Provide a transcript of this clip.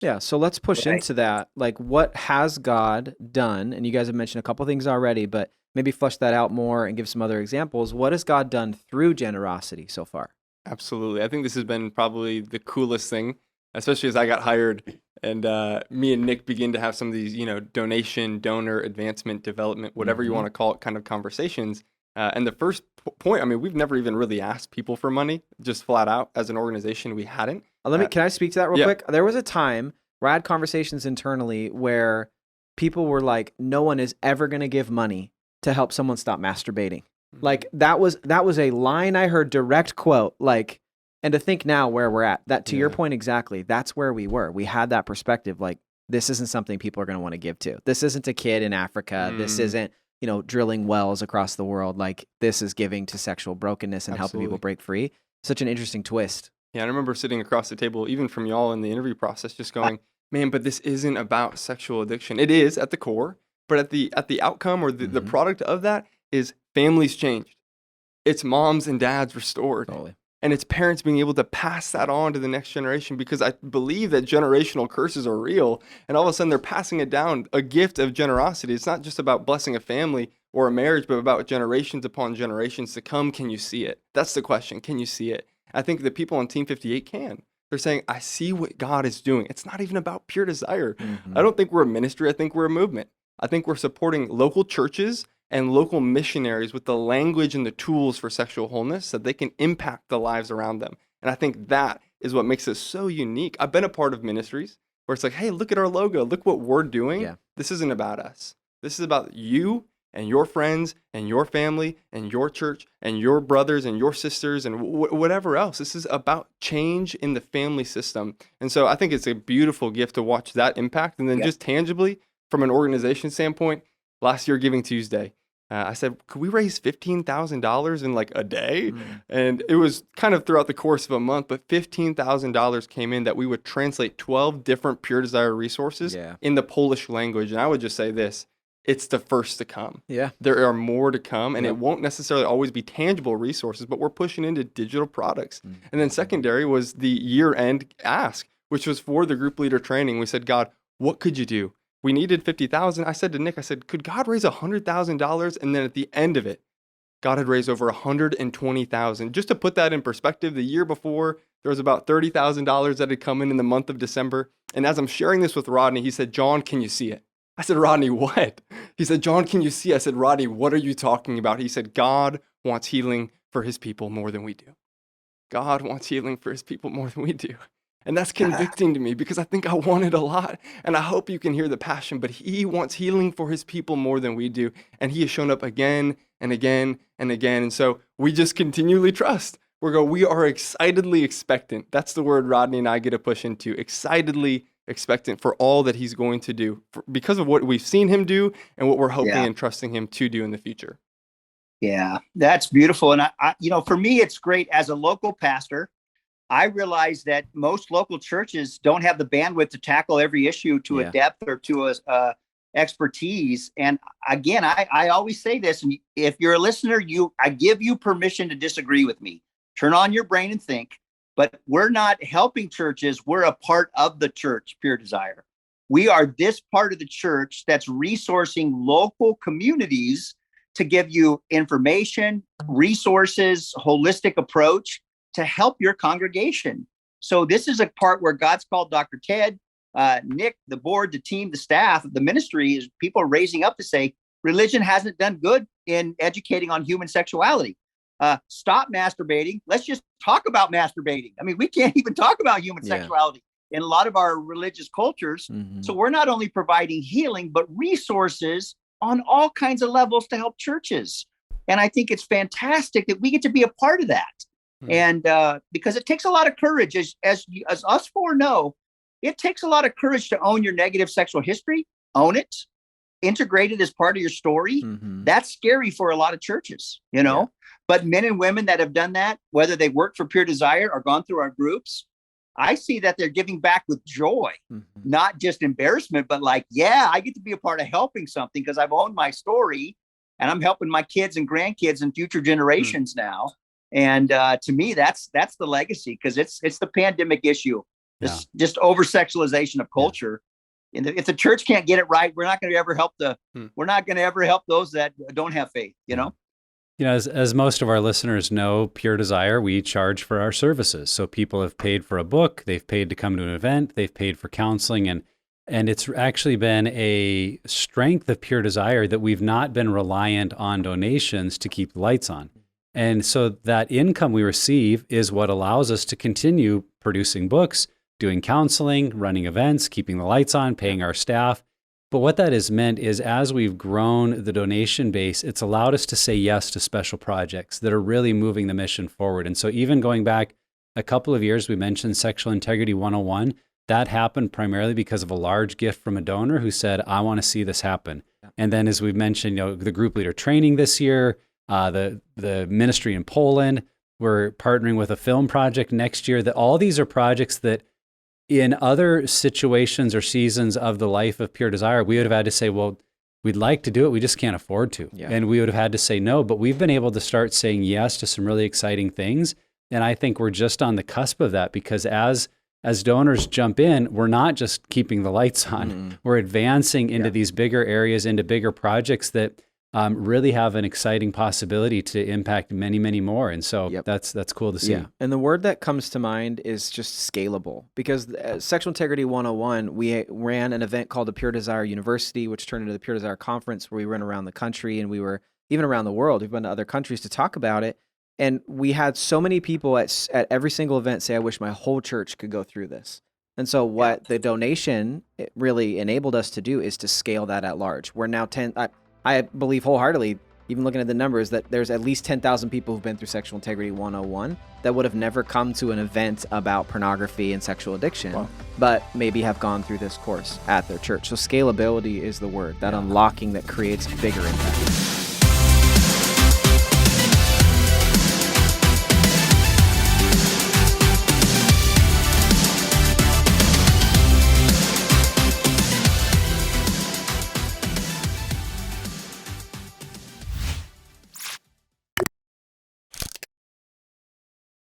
Yeah, so let's push Right. into that. Like, what has God done? And you guys have mentioned a couple things already, but maybe flesh that out more and give some other examples. What has God done through generosity so far? Absolutely. I think this has been probably the coolest thing, especially as I got hired and me and Nick begin to have some of these, donation, donor, advancement, development, whatever you Hmm. want to call it, kind of conversations. And the first point, I mean, we've never even really asked people for money, just flat out as an organization, we hadn't. Let me. Uh, Can I speak to that real yeah, quick? There was a time where I had conversations internally where people were like, "No one is ever going to give money to help someone stop masturbating." Mhm. Like that was a line I heard, direct quote. Like, and to think now where we're at, that to your Yeah, point exactly, that's where we were. We had that perspective. Like, this isn't something people are going to want to give to. This isn't a kid in Africa. This mm, isn't drilling wells across the world. Like, this is giving to sexual brokenness and helping people absolutely. break free. Such an interesting twist. Yeah, I remember sitting across the table, even from y'all in the interview process, just going, "Man, but this isn't about sexual addiction. It is at the core, but at the outcome or the Hmm. product of that is families changed. It's moms and dads restored, Totally. and it's parents being able to pass that on to the next generation because I believe that generational curses are real, and all of a sudden they're passing it down. A gift of generosity. It's not just about blessing a family or a marriage, but about generations upon generations to come. Can you see it? That's the question. Can you see it? I think the people on Team 58 can. They're saying, I see what God is doing. It's not even about pure desire. I Hmm. don't think we're a ministry. I think we're a movement. I think we're supporting local churches and local missionaries with the language and the tools for sexual wholeness so they can impact the lives around them. And I think that is what makes us so unique. I've been a part of ministries where it's like, hey, look at our logo. Look what we're doing. Yeah. This isn't about us. This is about you and your friends and your family and your church and your brothers and your sisters and whatever else. This is about change in the family system. And so I think it's a beautiful gift to watch that impact. And then Yep. just tangibly, from an organization standpoint, last year, Giving Tuesday, I said, could we raise $15,000 in like a day? Mm. And it was kind of throughout the course of a month, but $15,000 came in that we would translate 12 different Pure Desire resources Yeah. in the Polish language. And I would just say this, it's the first to come. Yeah. There are more to come, and Yep. it won't necessarily always be tangible resources, but we're pushing into digital products. And then Mhm. secondary was the year-end ask, which was for the group leader training. We said, God, what could you do? We needed 50,000. I said to Nick, I said, could God raise $100,000? And then at the end of it, God had raised over 120,000. Just to put that in perspective, the year before there was about $30,000 that had come in the month of December. And as I'm sharing this with Rodney, he said, John, can you see it? I said, Rodney, what? He said, John, can you see? I said, Rodney, what are you talking about? He said, God wants healing for his people more than we do. God wants healing for his people more than we do. And that's convicting to me because I think I want it a lot. And I hope you can hear the passion, but he wants healing for his people more than we do. And he has shown up again and again and again. And so we just continually trust. We are excitedly expectant. That's the word Rodney and I get to push into. Excitedly expectant for all that he's going to do because of what we've seen him do and what we're hoping Yeah. and trusting him to do in the future. Yeah. That's beautiful. And for me, it's great as a local pastor. I realize that most local churches don't have the bandwidth to tackle every issue to a Yeah. depth or to a expertise. And again, I always say this, and if you're a listener, I give you permission to disagree with me. Turn on your brain and think. But we're not helping churches. We're a part of the church, Pure Desire. We are this part of the church that's resourcing local communities to give you information, resources, holistic approach to help your congregation. So this is a part where God's called Dr. Ted, Nick, the board, the team, the staff, the ministry is people are raising up to say religion hasn't done good in educating on human sexuality. Stop masturbating. Let's just talk about masturbating. I mean, we can't even talk about human Yeah. sexuality in a lot of our religious cultures. Hmm. So we're not only providing healing, but resources on all kinds of levels to help churches. And I think it's fantastic that we get to be a part of that. Hmm. And because it takes a lot of courage, as us four know, it takes a lot of courage to own your negative sexual history, own it, integrate it as part of your story. Hmm. That's scary for a lot of churches, Yeah. But men and women that have done that, whether they work for Pure Desire or gone through our groups, I see that they're giving back with joy, Hmm. not just embarrassment, but like, yeah, I get to be a part of helping something because I've owned my story and I'm helping my kids and grandkids and future Hmm. generations now. And to me, that's the legacy because it's the pandemic issue. This just over sexualization of culture. And if the church can't get it right, we're not going to ever help we're not going to ever help those that don't have faith, you know? You know, as most of our listeners know, Pure Desire, we charge for our services. So people have paid for a book, they've paid to come to an event, they've paid for counseling, and it's actually been a strength of Pure Desire that we've not been reliant on donations to keep the lights on. And so that income we receive is what allows us to continue producing books, doing counseling, running events, keeping the lights on, paying our staff. But what that has meant is as we've grown the donation base, it's allowed us to say yes to special projects that are really moving the mission forward. And so even going back a couple of years, we mentioned Sexual Integrity 101. That happened primarily because of a large gift from a donor who said, I want to see this happen. Yeah. And then as we've mentioned, you know, the group leader training this year, the ministry in Poland, we're partnering with a film project next year. That all these are projects that in other situations or seasons of the life of Pure Desire, we would have had to say, well, we'd like to do it, we just can't afford to. Yeah. And we would have had to say no, but we've been able to start saying yes to some really exciting things. And I think we're just on the cusp of that because as donors jump in, we're not just keeping the lights on, we're advancing into these bigger areas, into bigger projects that really have an exciting possibility to impact many, many more. And so that's cool to see. Yeah. And the word that comes to mind is just scalable, because Sexual Integrity 101, we ran an event called the Pure Desire University, which turned into the Pure Desire Conference, where we went around the country and we were even around the world. We've been to other countries to talk about it. And we had so many people at every single event say, I wish my whole church could go through this. And so what the donation really enabled us to do is to scale that at large. We're now I believe wholeheartedly, even looking at the numbers, that there's at least 10,000 people who've been through Sexual Integrity 101 that would have never come to an event about pornography and sexual addiction, but maybe have gone through this course at their church. So scalability is the word, that unlocking that creates bigger impact.